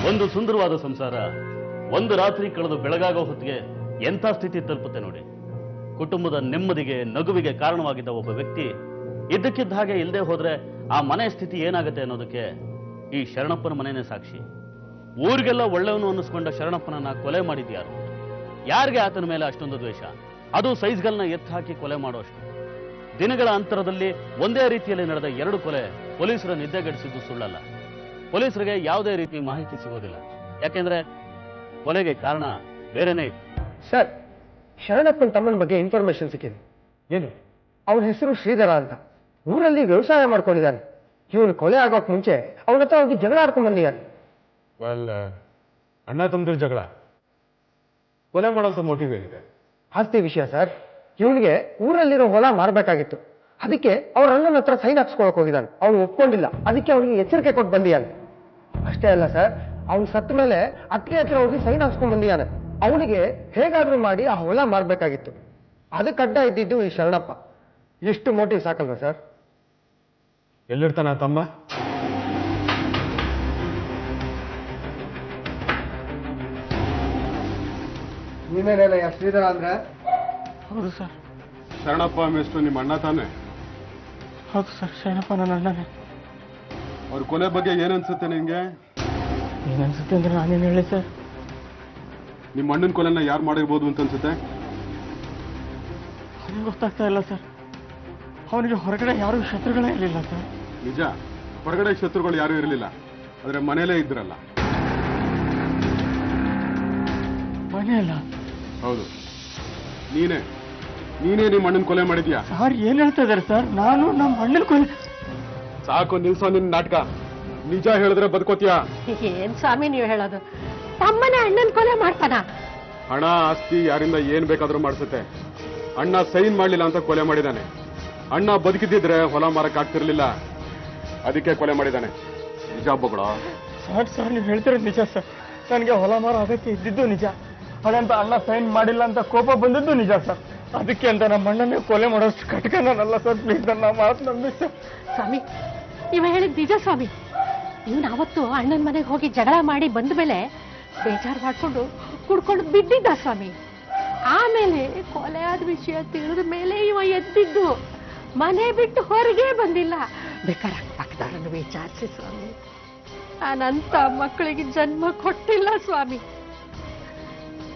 ಒಂದು ಸುಂದರವಾದ ಸಂಸಾರ ಒಂದು ರಾತ್ರಿ ಕಳೆದು ಬೆಳಗಾಗೋ ಹೊತ್ತಿಗೆ ಎಂಥ ಸ್ಥಿತಿ ತಲುಪುತ್ತೆ ನೋಡಿ. ಕುಟುಂಬದ ನೆಮ್ಮದಿಗೆ ನಗುವಿಗೆ ಕಾರಣವಾಗಿದ್ದ ಒಬ್ಬ ವ್ಯಕ್ತಿ ಇದ್ದಕ್ಕಿದ್ದ ಹಾಗೆ ಇಲ್ಲದೆ ಹೋದ್ರೆ ಆ ಮನೆ ಸ್ಥಿತಿ ಏನಾಗುತ್ತೆ ಅನ್ನೋದಕ್ಕೆ ಈ ಶರಣಪ್ಪನ ಮನೆಯೇ ಸಾಕ್ಷಿ. ಊರಿಗೆಲ್ಲ ಒಳ್ಳೆಯವನು ಅನ್ನಿಸ್ಕೊಂಡ ಶರಣಪ್ಪನನ್ನ ಕೊಲೆ ಮಾಡಿದ್ಯಾರು? ಯಾರಿಗೆ ಆತನ ಮೇಲೆ ಅಷ್ಟೊಂದು ದ್ವೇಷ? ಅದು ಸೈಜ್ಗಳನ್ನ ಎತ್ತು ಹಾಕಿ ಕೊಲೆ ಮಾಡುವಷ್ಟು. ದಿನಗಳ ಅಂತರದಲ್ಲಿ ಒಂದೇ ರೀತಿಯಲ್ಲಿ ನಡೆದ 2 ಕೊಲೆ ಪೊಲೀಸರ ನಿದ್ದೆಗೆಡಿಸಿದ್ದು ಸುಳ್ಳಲ್ಲ. ಪೊಲೀಸರಿಗೆ ಯಾವುದೇ ರೀತಿ ಮಾಹಿತಿ ಸಿಗೋದಿಲ್ಲ. ಯಾಕೆಂದ್ರೆ ಕೊಲೆಗೆ ಕಾರಣ ಬೇರೆನೇ ಇತ್ತು. ಸರ್, ಶರಣಪ್ಪನ ತಮ್ಮನ ಬಗ್ಗೆ ಇನ್ಫಾರ್ಮೇಶನ್ ಸಿಕ್ಕಿದೆ. ಏನು? ಅವನ ಹೆಸರು ಶ್ರೀಧರ ಅಂತ. ಊರಲ್ಲಿ ವ್ಯವಸಾಯ ಮಾಡ್ಕೊಂಡಿದ್ದಾನೆ. ಇವನು ಕೊಲೆ ಆಗೋಕ್ ಮುಂಚೆ ಅವನ ಹತ್ರ ಹೋಗಿ ಜಗಳ ಆಡ್ಕೊಂಡ್ ಬಂದಿದ್ದಾನೆ. ಅಣ್ಣ ತಮ್ಮದ್ರ ಜಗಳ ಕೊಲೆ ಮಾಡೋಂಥ ಮೋಟಿವ್ ಏನಿದೆ? ಆಸ್ತಿ ವಿಷಯ ಸರ್. ಇವನಿಗೆ ಊರಲ್ಲಿರೋ ಹೊಲ ಮಾರಬೇಕಾಗಿತ್ತು. ಅದಕ್ಕೆ ಅವ್ರ ಅಣ್ಣನ ಹತ್ರ ಸೈನ್ ಹಾಕ್ಸ್ಕೊಳಕ್ ಹೋಗಿದ್ದಾನೆ. ಅವನು ಒಪ್ಕೊಂಡಿಲ್ಲ. ಅದಕ್ಕೆ ಅವನಿಗೆ ಎಚ್ಚರಿಕೆ ಕೊಟ್ಟು ಬಂದಿದ್ದಾನೆ. ಅಷ್ಟೇ ಅಲ್ಲ ಸರ್, ಅವ್ನು ಸತ್ತ ಮೇಲೆ ಅತ್ತೆ ಹತ್ರ ಹೋಗಿ ಸೈನ್ ಹಾಕ್ಸ್ಕೊಂಡ್ ಬಂದಿದ್ದಾನೆ. ಅವನಿಗೆ ಹೇಗಾದ್ರೂ ಮಾಡಿ ಆ ಹೊಲ ಮಾರಬೇಕಾಗಿತ್ತು. ಅದಕ್ಕೆ ಅಡ್ಡ ಇದ್ದಿದ್ದು ಈ ಶರಣಪ್ಪ. ಎಷ್ಟು ಮೋಟಿವ್ ಸಾಕಲ್ವಾ ಸರ್? ಎಲ್ಲಿರ್ತಾನ ತಮ್ಮ? ನೀವೇನೇನ ಶ್ರೀಧರ ಅಂದ್ರೆ? ಹೌದು ಸರ್. ಶರಣಪ್ಪ ಮೇಷ್ಟ್ರು ನಿಮ್ಮ ಅಣ್ಣ ತಾನೆ? ಹೌದು ಸರ್, ಶರಣಪ್ಪ ನನ್ನ ಅಣ್ಣನೇ. ಅವ್ರ ಕೊಲೆ ಬಗ್ಗೆ ಏನನ್ಸುತ್ತೆ ನಿನ್ಗೆ? ಏನನ್ಸುತ್ತೆ ಅಂದ್ರೆ ನಾನೇನು ಹೇಳಿ ಸರ್? ನಿಮ್ಮ ಅಣ್ಣನ ಕೊಲೆನ ಯಾರು ಮಾಡಿರ್ಬೋದು ಅಂತ ಅನ್ಸುತ್ತೆ? ಅವನಿಗೆ ಗೊತ್ತಾಗ್ತಾ ಇಲ್ಲ ಸರ್. ಅವನಿಗೆ ಹೊರಗಡೆ ಯಾರು ಶತ್ರುಗಳೇ ಇರಲಿಲ್ಲ ಸರ್. ನಿಜ, ಹೊರಗಡೆ ಶತ್ರುಗಳು ಯಾರು ಇರಲಿಲ್ಲ. ಆದ್ರೆ ಮನೇಲೇ ಇದ್ರಲ್ಲ. ಮನೆಯಲ್ಲ? ಹೌದು, ನೀನೇ ನಿಮ್ಮ ಅಣ್ಣನ ಕೊಲೆ ಮಾಡಿದ್ಯಾ? ಸರ್ ಏನ್ ಹೇಳ್ತಾ ಇದಾರೆ ಸರ್? ನಾನು ನಮ್ಮ ಅಣ್ಣನ ಕೊಲೆ? ಸಾಕು ನಿಲ್ಸೋ ನಿನ್ನ ನಾಟಕ. ನಿಜ ಹೇಳಿದ್ರೆ ಬದುಕೋತೀಯಾ? ಏನ್ ಸ್ವಾಮಿ ನೀವು ಹೇಳೋದು? ತಮ್ಮನೇ ಅಣ್ಣನ ಕೊಲೆ ಮಾಡ್ತಾನ? ಹಣ ಆಸ್ತಿ ಯಾರಿಂದ ಏನ್ ಬೇಕಾದ್ರೂ ಮಾಡಿಸುತ್ತೆ. ಅಣ್ಣ ಸೈನ್ ಮಾಡ್ಲಿಲ್ಲ ಅಂತ ಕೊಲೆ ಮಾಡಿದಾನೆ. ಅಣ್ಣ ಬದುಕಿದ್ದಿದ್ರೆ ಹೊಲ ಮಾರಕ್ ಆಗ್ತಿರ್ಲಿಲ್ಲ. ಅದಕ್ಕೆ ಕೊಲೆ ಮಾಡಿದಾನೆ. ನಿಜ ಬಗಳ? ಸರ್ ನೀವು ಹೇಳ್ತಿರೋದು ನಿಜ ಸರ್. ನನಗೆ ಹೊಲ ಮಾರ ಅದಕ್ಕೆ ಇದ್ದಿದ್ದು ನಿಜ. ಹಾಗಂತ ಅಣ್ಣ ಸೈನ್ ಮಾಡಿಲ್ಲ ಅಂತ ಕೋಪ ಬಂದಿದ್ದು ನಿಜ ಸರ್. ಅದಕ್ಕೆ ಅಂತ ನಮ್ಮ ಅಣ್ಣನೇ ಕೊಲೆ ಮಾಡೋಷ್ಟು ಕಟಕ ನಾನಲ್ಲ ಸರ್. ಪ್ಲೀಸ್ ನನ್ನ ಮಾತು ನಂಬಿ ಸರ್. ಸ್ವಾಮಿ, ಇವ ಹೇಳಿದ್ ನಿಜ ಸ್ವಾಮಿ. ಇವನು ಅವತ್ತು ಅಣ್ಣನ ಮನೆಗೆ ಹೋಗಿ ಜಗಳ ಮಾಡಿ ಬಂದ ಮೇಲೆ ಬೇಜಾರು ಮಾಡ್ಕೊಂಡು ಕುಡ್ಕೊಂಡು ಬಿದ್ದಿದ್ದ ಸ್ವಾಮಿ. ಆಮೇಲೆ ಕೊಲೆ ಆದ ವಿಷಯ ತಿಳಿದ ಮೇಲೆ ಇವ ಎದ್ದಿದ್ದು. ಮನೆ ಬಿಟ್ಟು ಹೊರಗೆ ಬಂದಿಲ್ಲ. ಬೇಕಾದ್ರೆ ಪಕ್ಕದಾರನ್ನು ವಿಚಾರಿಸಿ ಸ್ವಾಮಿ. ನಾನಂತ ಮಕ್ಕಳಿಗೆ ಜನ್ಮ ಕೊಟ್ಟಿಲ್ಲ ಸ್ವಾಮಿ.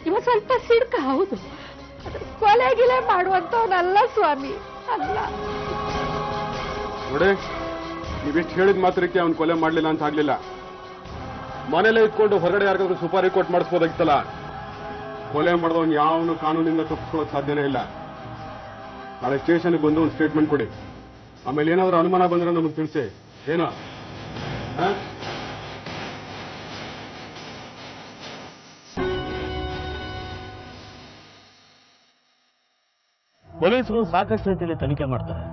ಇವ ಸ್ವಲ್ಪ ಸಿಡ್ಕ ಹೌದು, ಕೊಲೆಗಿಲೆ ಮಾಡುವಂತವನಲ್ಲ ಸ್ವಾಮಿ, ಅಲ್ಲ. ನೋಡಿ, ನೀವಿಷ್ಟು ಹೇಳಿದ ಮಾತ್ರಕ್ಕೆ ಅವ್ನು ಕೊಲೆ ಮಾಡ್ಲಿಲ್ಲ ಅಂತ ಆಗ್ಲಿಲ್ಲ. ಮನೇಲೆ ಇಟ್ಕೊಂಡು ಹೊರಗಡೆ ಯಾರಿಗಾದ್ರೂ ಸುಪಾರಿ ಕೊಟ್ಟು ಮಾಡಿಸ್ಬೋದಾಗಿತ್ತಲ್ಲ. ಕೊಲೆ ಮಾಡಿದವನ್ ಯಾವನು ಕಾನೂನಿಂದ ತಪ್ಪಿಸ್ಕೊಳ್ಳೋಕೆ ಸಾಧ್ಯನೇ ಇಲ್ಲ. ನಾಳೆ ಸ್ಟೇಷನ್ಗೆ ಬಂದು ಒಂದು ಸ್ಟೇಟ್ಮೆಂಟ್ ಕೊಡಿ. ಆಮೇಲೆ ಏನಾದ್ರೂ ಅನುಮಾನ ಬಂದ್ರೆ ನಮಗೆ ತಿಳಿಸಿ. ಏನೋ ಪೊಲೀಸರು ಸಾಕಷ್ಟು ರೀತಿಯಲ್ಲಿ ತನಿಖೆ ಮಾಡ್ತಾರೆ.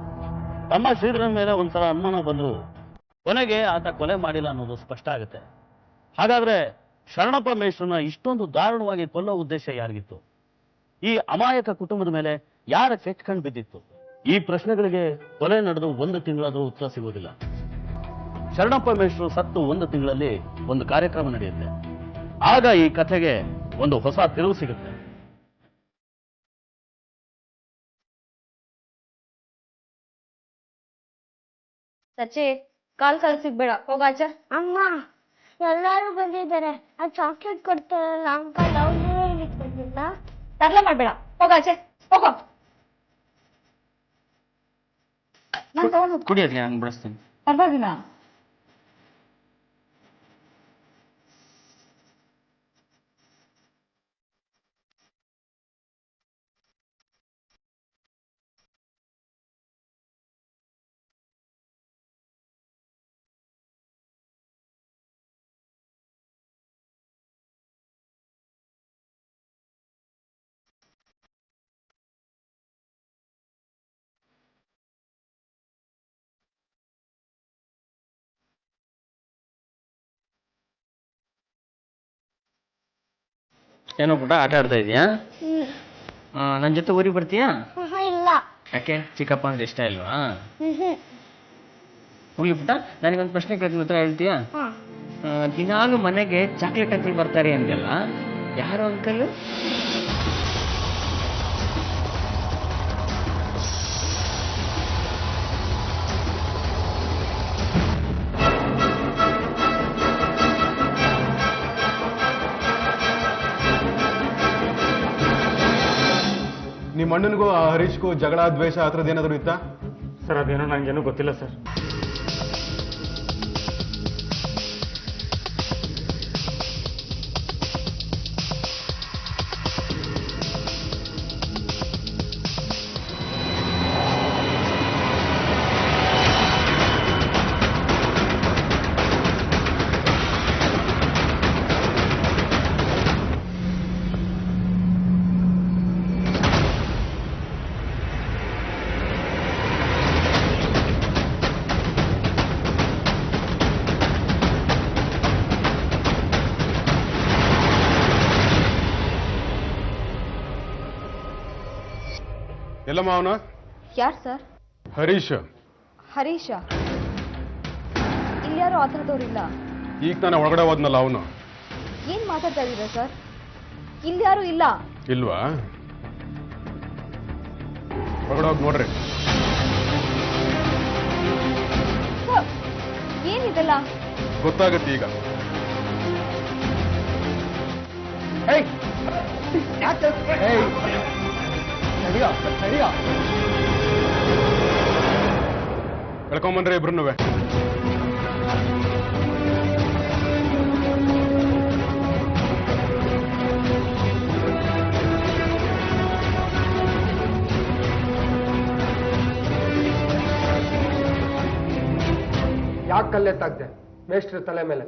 ತಮ್ಮ ಶ್ರೀಧರನ ಮೇಲೆ ಒಂದ್ಸಲ ಅನುಮಾನ ಬಂದ್ರು ಕೊನೆಗೆ ಆತ ಕೊಲೆ ಮಾಡಿಲ್ಲ ಅನ್ನೋದು ಸ್ಪಷ್ಟ ಆಗುತ್ತೆ. ಹಾಗಾದ್ರೆ ಶರಣಪ್ಪ ಮೇಷ್ಟ್ರನ್ನ ಇಷ್ಟೊಂದು ದಾರುಣವಾಗಿ ಕೊಲ್ಲೋ ಉದ್ದೇಶ ಯಾರಿಗಿತ್ತು? ಈ ಅಮಾಯಕ ಕುಟುಂಬದ ಮೇಲೆ ಯಾರ ಕೆಚ್ಚಕಂಡು ಬಿದ್ದಿತ್ತು? ಈ ಪ್ರಶ್ನೆಗಳಿಗೆ ಕೊಲೆ ನಡೆದು 1 ತಿಂಗಳಾದ್ರೂ ಉತ್ತರ ಸಿಗುವುದಿಲ್ಲ. ಶರಣಪ್ಪ ಮೇಷ್ಟ್ರು ಸತ್ತು 1 ತಿಂಗಳಲ್ಲಿ ಒಂದು ಕಾರ್ಯಕ್ರಮ ನಡೆಯುತ್ತೆ. ಆಗ ಈ ಕಥೆಗೆ ಒಂದು ಹೊಸ ತಿರುವು ಸಿಗುತ್ತೆ. ಸಚ್ಚಿ, ಕಾಲ್ ಸಿಗ್ಬೇಡ, ಹೋಗಾಚ. ಅಮ್ಮ, ಎಲ್ಲಾರು ಬಂದಿದ್ದಾರೆ. ಆ ಚಾಕ್ಲೇಟ್ ಕೊಡ್ತಾರಲ್ಲ ಅಂಕಲ್, ಅವ್ರು ಬಂದಿಲ್ಲ. ತರ್ಲೆ ಮಾಡ್ಬೇಡ, ಹೋಗಾಚೆ, ಹೋಗೋ. ಕುಡಿಯೋದ್ಲಿ ನಾನು ಬಿಡಿಸ್ತೀನಿ. ಪರವಾಗಿಲ್ಲ. ಏನೋ ಪುಟ್ಟ ಆಟ ಆಡ್ತಾ ಇದೀಯಾ? ನನ್ನ ಜೊತೆ ಊರಿಗೆ ಬರ್ತೀಯಾ? ಇಲ್ಲ. ಯಾಕೆ? ಚಿಕ್ಕಪ್ಪ ಅಂದ್ರೆ ಇಷ್ಟ ಇಲ್ವಾ? ಹೋಗ್ಲಿ ಪುಟ್ಟ, ನನಗೊಂದು ಪ್ರಶ್ನೆ ಕೇಳ್ತೀನಿ, ಉತ್ತರ ಹೇಳ್ತೀಯಾ? ದಿನಾಲು ಮನೆಗೆ ಚಾಕ್ಲೇಟ್ ಅಂಕಲ್ ಬರ್ತಾರೆ ಅಂತೆಲ್ಲ, ಯಾರು ಅಂಕಲ್? ನಿಮ್ಮ ಅಣ್ಣನಿಗೂ ಆ ಹರೀಶ್ಗೂ ಜಗಳ ದ್ವೇಷ ಆ ಥರದ್ದು ಏನಾದರೂ ಇತ್ತಾ? ಸರ್ ಅದೇನೋ ನನಗೇನೂ ಗೊತ್ತಿಲ್ಲ ಸರ್. ಎಲ್ಲಮ್ಮ ಅವನ? ಯಾರು ಸರ್? ಹರೀಶ್. ಹರೀಶ? ಇಲ್ಯಾರು ಆ ಥರದವ್ರಿಲ್ಲ. ಈಗ ನಾನು ಒಳಗಡೆ ಹೋದ್ನಲ್ಲ ಅವನು. ಏನ್ ಮಾತಾಡ್ತಾ ಇದ್ದೀರಾ ಸರ್? ಇಲ್ಯಾರು ಇಲ್ಲ. ಇಲ್ವಾ? ಒಳಗಡೆ ಹೋಗಿ ನೋಡ್ರಿ. ಸರ್, ಏನಿದೆಲ್ಲ? ಗೊತ್ತಾಗತ್ತೆ ಈಗ. ಕಳ್ಕೊಂಬಂದ್ರೆ ಇಬ್ರುನುವೆ. ಯಾಕೆ ಕಲ್ಲೆತ್ತಾಗ್ದೆ ಮೇಷ್ಟ್ರ ತಲೆ ಮೇಲೆ?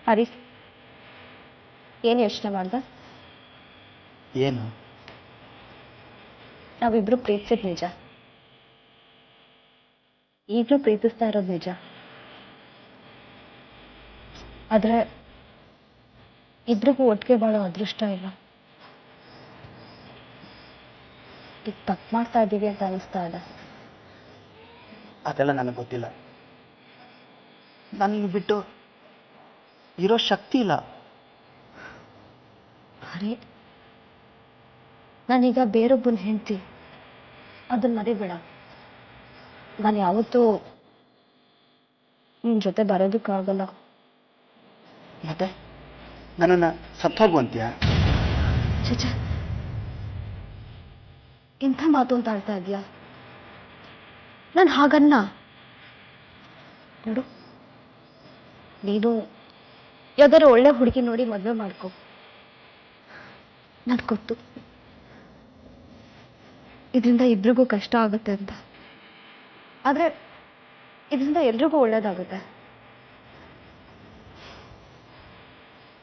ಹರೀಶ್, ಏನು ಯೋಚನೆ ಮಾಡ್ದ? ಏನು? ನಾವಿಬ್ರು ಪ್ರೀತಿಸಿದ್ ನಿಜ, ಈಗಲೂ ಪ್ರೀತಿಸ್ತಾ ಇರೋದು ನಿಜ. ಆದ್ರೆ ಇಬ್ರಿಗೂ ಒಟ್ಟಿಗೆ ಬಾಳೋ ಅದೃಷ್ಟ ಇಲ್ಲ. ಈಗ ತಪ್ಪು ಮಾಡ್ತಾ ಇದ್ದೀವಿ ಅಂತ ಅನಿಸ್ತಾ ಇದೆ. ಅದೆಲ್ಲ ನನಗೆ ಗೊತ್ತಿಲ್ಲ. ನನ್ನ ಬಿಟ್ಟು ಇರೋ ಶಕ್ತಿ ಇಲ್ಲ. ಅರೆ, ನಾನೀಗ ಬೇರೊಬ್ಬನ ಹೆಂಡ್ತಿ, ಅದನ್ನ ಮರಿಬೇಡ. ನಾನು ಯಾವತ್ತೂ ನಿನ್ನ ಜೊತೆ ಬರೋದಕ್ಕಾಗಲ್ಲ. ಮತ್ತೆ ನನ್ನನ್ನು ಸತ್ತೋಗುವಂತೀಯ? ಚಚ, ಇಂಥ ಮಾತು ಅಂತ ಆಡ್ತಾ ಇದೆಯಾ? ನಾನು ಹಾಗನ್ನ. ನೋಡು, ನೀನು ಯಾವ್ದಾರು ಒಳ್ಳೆ ಹುಡುಗಿ ನೋಡಿ ಮದುವೆ ಮಾಡ್ಕೊ. ನನ್ಗೆ ಗೊತ್ತು ಇದರಿಂದ ಇಬ್ರಿಗೂ ಕಷ್ಟ ಆಗುತ್ತೆ ಅಂತ. ಆದರೆ ಇದರಿಂದ ಎಲ್ರಿಗೂ ಒಳ್ಳೇದಾಗುತ್ತೆ.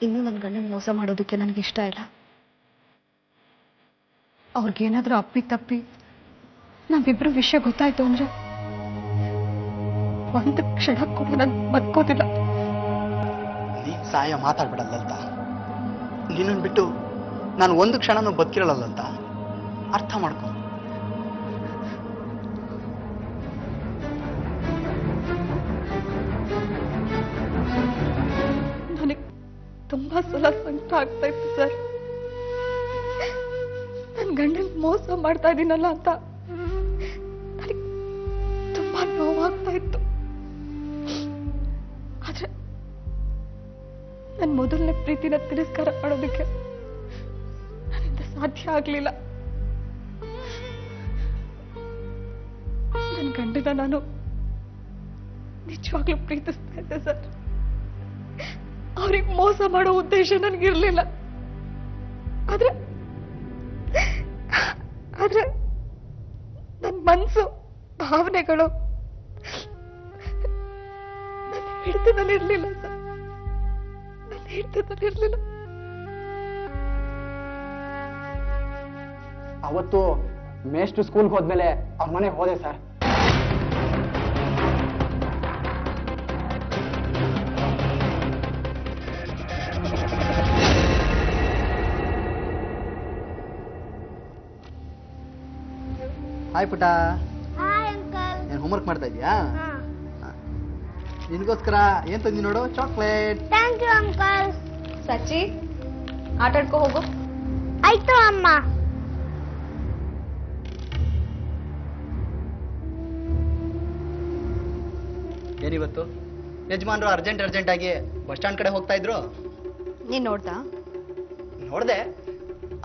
ಇನ್ನು ನನ್ನ ಗಂಡನ ಮೋಸ ಮಾಡೋದಕ್ಕೆ ನನಗೆ ಇಷ್ಟ ಇಲ್ಲ. ಅವ್ರಿಗೇನಾದ್ರೂ ಅಪ್ಪಿ ತಪ್ಪಿ ನಾವಿಬ್ರು ವಿಷಯ ಗೊತ್ತಾಯ್ತು ಅಂದ್ರೆ ಒಂದು ಕ್ಷಣ ಕೂಡ ನಾನು ಬದುಕೋದಿಲ್ಲ. ನೀನ್ ಸಹಾಯ ಮಾತಾಡ್ಬಿಡಲ್ಲಂತ, ನಿನ್ನನ್ನು ಬಿಟ್ಟು ನಾನು ಒಂದು ಕ್ಷಣನೂ ಬದುಕಿರಲ್ಲಂತ ಅರ್ಥ ಮಾಡ್ಕೊ. ನನಗೆ ತುಂಬಾ ಸಲ ಸಂಕಟ ಆಗ್ತಾ ಇತ್ತು ಸರ್. ನನ್ನ ಗಂಡನ್ ಮೋಸ ಮಾಡ್ತಾ ಇದ್ದೀನಲ್ಲ ಅಂತ ನನಗೆ ತುಂಬಾ ನೋವಾಗ್ತಾ ಇತ್ತು. ಆದ್ರೆ ನನ್ನ ಮೊದಲನೇ ಪ್ರೀತಿನ ತಿರಸ್ಕಾರ ಮಾಡೋದಕ್ಕೆ ನನ್ನಿಂದ ಸಾಧ್ಯ ಆಗ್ಲಿಲ್ಲ. ನನ್ನ ಗಂಡನ ನಾನು ನಿಜವಾಗ್ಲೂ ಪ್ರೀತಿಸ್ತಾ ಇದ್ದೆ ಸರ್. ಅವ್ರಿಗೆ ಮೋಸ ಮಾಡೋ ಉದ್ದೇಶ ನನಗಿರ್ಲಿಲ್ಲ. ಆದ್ರೆ ನನ್ನ ಮನಸ್ಸು ಭಾವನೆಗಳು ನನ್ನ ಹಿಡಿತದಲ್ಲಿರ್ಲಿಲ್ಲ ಸರ್. ನನ್ನ ಹಿಡಿತದಲ್ಲಿರ್ಲಿಲ್ಲ. ಅವತ್ತು ಮೇಷ್ಟ್ರು ಸ್ಕೂಲ್ಗೆ ಹೋದ್ಮೇಲೆ ಅವ್ರ ಮನೆಗೆ ಹೋದೆ ಸರ್. ಹಾಯ್ ಪುಟ, ಹಾಯ್ ಅಂಕಲ್. ಏನ್ ಹೋಮ್ವರ್ಕ್ ಮಾಡ್ತಾ ಇದೀಯಾ? ನಿನ್ಗೋಸ್ಕರ ಏನ್ ತಂದಿ ನೋಡು, ಚಾಕ್ಲೇಟ್. Thank you uncle. ಸಚ್ಚಿ ಆಟಾಡ್ಕೋ ಹೋಗು. ಆಯ್ತು ಅಮ್ಮ. ಏನಿವತ್ತು ಯಜಮಾನ್ರು ಅರ್ಜೆಂಟ್ ಆಗಿ ಬಸ್ ಸ್ಟ್ಯಾಂಡ್ ಕಡೆ ಹೋಗ್ತಾ ಇದ್ರು. ನೀನ್ ನೋಡ್ದಾ? ನೋಡ್ದೆ,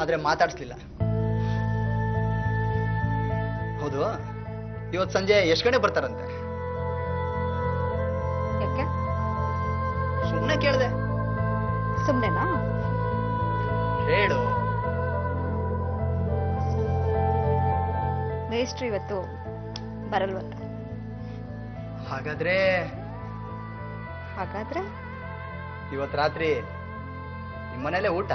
ಆದ್ರೆ ಮಾತಾಡ್ಸ್ಲಿಲ್ಲ. ಹೌದು, ಇವತ್ತು ಸಂಜೆ ಎಷ್ಟು ಗಂಟೆ ಬರ್ತಾರಂತೆ? ಯಾಕೆ? ಸುಮ್ಮನೆ ಕೇಳ್ದೆ. ಸುಮ್ನೆನಾ? ಹೇಳು. ಮೇಷ್ಟ್ರು ಇವತ್ತು ಬರಲ್ವಂತ. ಹಾಗಾದ್ರೆ ಇವತ್ತು ರಾತ್ರಿ ನಿಮ್ಮನೇಲೆ ಊಟ?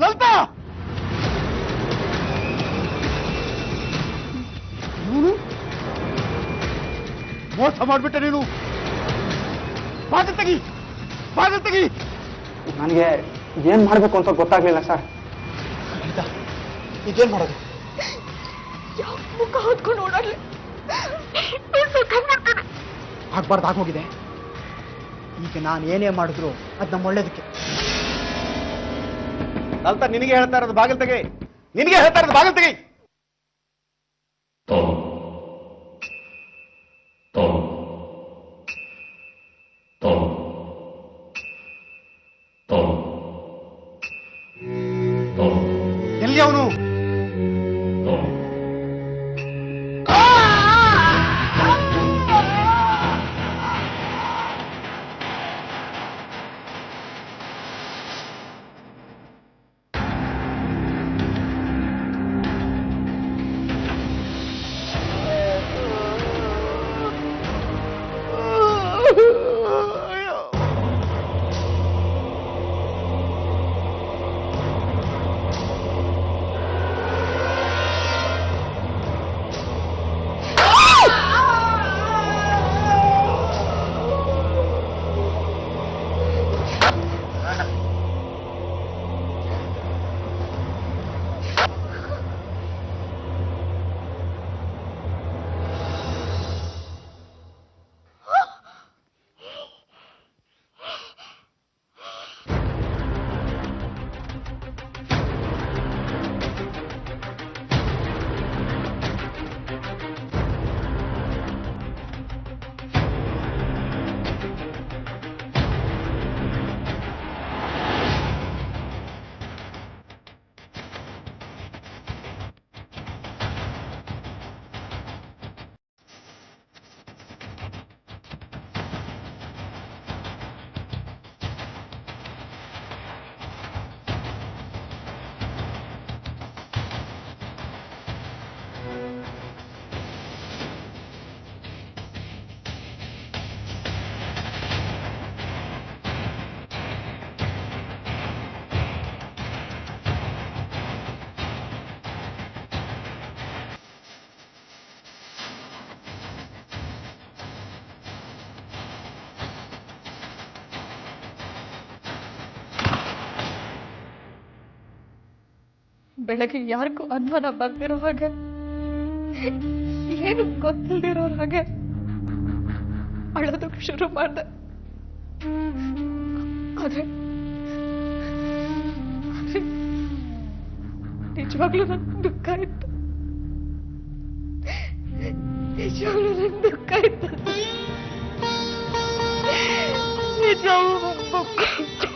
ಲಲಿತಾ, ಮೋಸ ಮಾಡ್ಬಿಟ್ಟೆ ನೀನು. ಬಾಗಿಲು ತೆಗಿ. ನನಗೆ ಏನ್ ಮಾಡ್ಬೇಕು ಅಂತ ಗೊತ್ತಾಗ್ಲಿಲ್ಲ ಸರ್. ಇದೇನ್ ಮಾಡೋದು? ಯಾವ ಮುಖ ಹೊತ್ಕೊಂಡು ಓಡಾಡ್ಲಿ? ಆಗ್ಬಾರ್ದು ಆಗೋಗಿದೆ. ಈಗ ನಾನು ಏನೇ ಮಾಡಿದ್ರು ಅದು ನಮ್ಮ ಒಳ್ಳೇದಕ್ಕೆ. ಲಲಿತಾ, ನಿನಗೆ ಹೇಳ್ತಾ ಇರೋದು ಬಾಗಿಲು ತೆಗಿ. ಎಲ್ಲಿ ಅವನು? ಬೆಳಗ್ಗೆ ಯಾರಿಗೂ ಅನುಮಾನ ಬರ್ದಿರೋ ಹಾಗೆ, ಏನು ಗೊತ್ತಿಲ್ದಿರೋ ಹಾಗೆ ಅಳೋದಕ್ಕೆ ಶುರು ಮಾಡ್ದೆ. ಆದ್ರೆ ನಿಜವಾಗ್ಲೂ ನನ್ಗೆ ದುಃಖ ಇತ್ತು. ನಿಜವಾಗ್ಲೂ ನನ್ಗೆ ದುಃಖ ಇತ್ತು. ನಿಜವಾಗ್ಲೂ ನನ್ಗೆ ದುಃಖ ಇತ್ತು.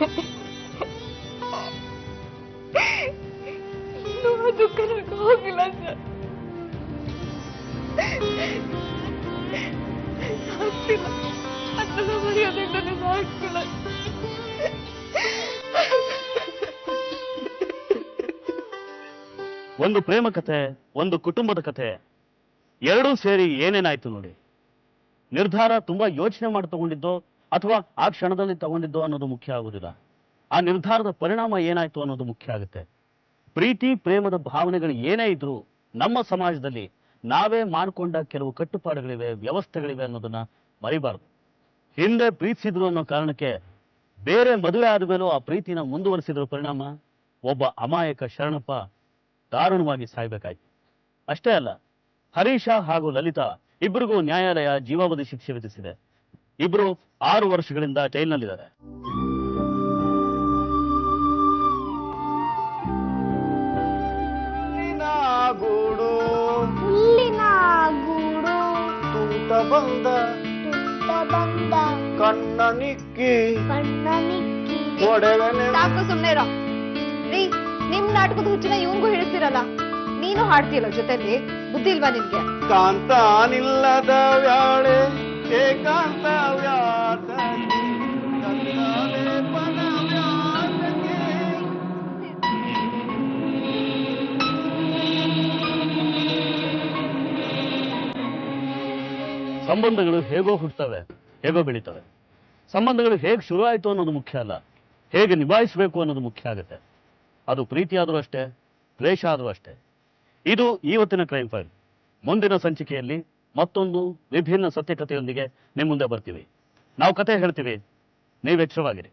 ಇನ್ನೂ ಆ ದುಃಖ ನನಗೆ ಹೋಗಿಲ್ಲ ಸರ್. ಆಗ್ತಿಲ್ಲ, ಅದನ್ನ ಮರೆಯೋದಕ್ಕೆ ನನಗೆ ಆಗ್ತಿಲ್ಲ. ಒಂದು ಪ್ರೇಮ ಕಥೆ, ಒಂದು ಕುಟುಂಬದ ಕಥೆ, ಎರಡೂ ಸೇರಿ ಏನೇನಾಯ್ತು ನೋಡಿ. ನಿರ್ಧಾರ ತುಂಬಾ ಯೋಚನೆ ಮಾಡಿ ತಗೊಂಡಿದ್ದೋ ಅಥವಾ ಆ ಕ್ಷಣದಲ್ಲಿ ತಗೊಂಡಿದ್ದೋ ಅನ್ನೋದು ಮುಖ್ಯ ಆಗುದಿಲ್ಲ. ಆ ನಿರ್ಧಾರದ ಪರಿಣಾಮ ಏನಾಯ್ತು ಅನ್ನೋದು ಮುಖ್ಯ ಆಗುತ್ತೆ. ಪ್ರೀತಿ ಪ್ರೇಮದ ಭಾವನೆಗಳು ಏನೇ ಇದ್ರು ನಮ್ಮ ಸಮಾಜದಲ್ಲಿ ನಾವೇ ಮಾಡಿಕೊಂಡ ಕೆಲವು ಕಟ್ಟುಪಾಡುಗಳಿವೆ, ವ್ಯವಸ್ಥೆಗಳಿವೆ ಅನ್ನೋದನ್ನ ಮರಿಬಾರ್ದು. ಹಿಂದೆ ಪ್ರೀತಿಸಿದ್ರು ಅನ್ನೋ ಕಾರಣಕ್ಕೆ ಬೇರೆ ಮದುವೆ ಆದ ಮೇಲೂ ಆ ಪ್ರೀತಿನ ಮುಂದುವರಿಸಿದ್ರ ಪರಿಣಾಮ ಒಬ್ಬ ಅಮಾಯಕ ಶರಣಪ್ಪ ದಾರುಣವಾಗಿ ಸಾಯ್ಬೇಕಾಯ್ತು. ಅಷ್ಟೇ ಅಲ್ಲ, ಹರೀಶ ಹಾಗೂ ಲಲಿತಾ ಇಬ್ಬರಿಗೂ ನ್ಯಾಯಾಲಯ ಜೀವಾವಧಿ ಶಿಕ್ಷೆ ವಿಧಿಸಿದೆ. ಇಬ್ರು 6 ವರ್ಷಗಳಿಂದ ಜೈಲಿನಲ್ಲಿದ್ದಾರೆ. ಗೂಡು ಹುಲ್ಲಿನ ಗೂಡು ತೂತ ಬಂದ ಬಂದ ಕಣ್ಣ ನಿಕ್ಕಿ ಕಣ್ಣ ನಿಕ್ಕಿ ಒಡೆವನೆ. ಸಾಕು, ಸುಮ್ನೆ ಇರೋ ರೀ. ನಿಮ್ ನಾಟಕದ ಹುಚ್ಚಿನ ಇವಂಗೂ ಹಿಡಿಸ್ತಿರಲ್ಲ, ನೀನು ಹಾಡ್ತೀಯಲ್ಲ ಜೊತೆಲಿ. ಬುದ್ಧಿ ಇಲ್ವಾ ನಿನ್ಗೆ? ಕಾಂತ ನಿಲ್ಲದ ವ್ಯಾಳೆ ಏಕಾಂತ ವ್ಯಾಸ ಸಂಬಂಧಗಳು ಹೇಗೋ ಹುಟ್ಟುತ್ತವೆ, ಹೇಗೋ ಬೆಳೀತವೆ. ಸಂಬಂಧಗಳು ಹೇಗೆ ಶುರು ಆಯಿತು ಅನ್ನೋದು ಮುಖ್ಯ ಅಲ್ಲ, ಹೇಗೆ ನಿಭಾಯಿಸಬೇಕು ಅನ್ನೋದು ಮುಖ್ಯ ಆಗುತ್ತೆ. ಅದು ಪ್ರೀತಿ ಆದರೂ ಅಷ್ಟೇ, ದ್ವೇಷ ಆದರೂ ಅಷ್ಟೇ. ಇದು ಇವತ್ತಿನ ಕ್ರೈಮ್ ಫೈಲ್. ಮುಂದಿನ ಸಂಚಿಕೆಯಲ್ಲಿ ಮತ್ತೊಂದು ವಿಭಿನ್ನ ಸತ್ಯಕಥೆಯೊಂದಿಗೆ ನಿಮ್ಮ ಮುಂದೆ ಬರ್ತೀವಿ. ನಾವು ಕತೆ ಹೇಳ್ತೀವಿ, ನೀವು ಎಚ್ಚರವಾಗಿರಿ.